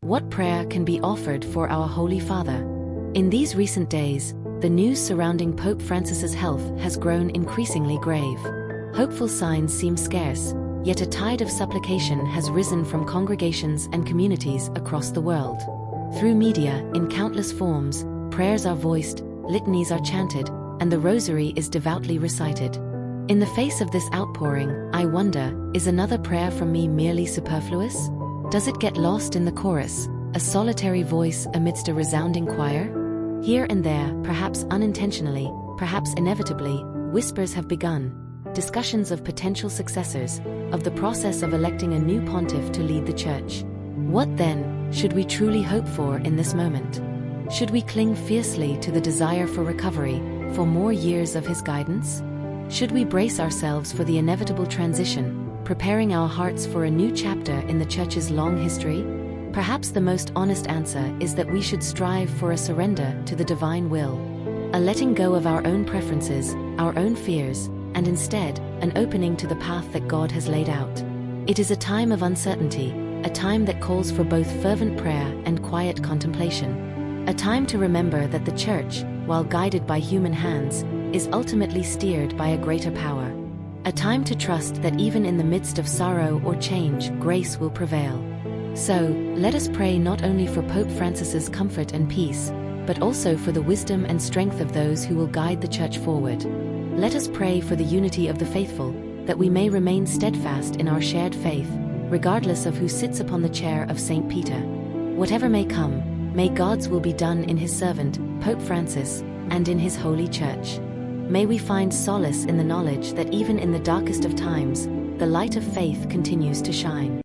What prayer can be offered for our Holy Father? In these recent days, the news surrounding Pope Francis's health has grown increasingly grave. Hopeful signs seem scarce, yet a tide of supplication has risen from congregations and communities across the world. Through media, in countless forms, prayers are voiced, litanies are chanted, and the rosary is devoutly recited. In the face of this outpouring, I wonder, is another prayer from me merely superfluous? Does it get lost in the chorus, a solitary voice amidst a resounding choir? Here and there, perhaps unintentionally, perhaps inevitably, whispers have begun. Discussions of potential successors, of the process of electing a new pontiff to lead the Church. What then should we truly hope for in this moment? Should we cling fiercely to the desire for recovery, for more years of his guidance? Should we brace ourselves for the inevitable transition, preparing our hearts for a new chapter in the Church's long history? Perhaps the most honest answer is that we should strive for a surrender to the divine will, a letting go of our own preferences, our own fears, and instead, an opening to the path that God has laid out. It is a time of uncertainty, a time that calls for both fervent prayer and quiet contemplation. A time to remember that the Church, while guided by human hands, is ultimately steered by a greater power. A time to trust that even in the midst of sorrow or change, grace will prevail. So, let us pray not only for Pope Francis's comfort and peace, but also for the wisdom and strength of those who will guide the Church forward. Let us pray for the unity of the faithful, that we may remain steadfast in our shared faith, regardless of who sits upon the chair of St. Peter. Whatever may come, may God's will be done in his servant, Pope Francis, and in his holy Church. May we find solace in the knowledge that even in the darkest of times, the light of faith continues to shine.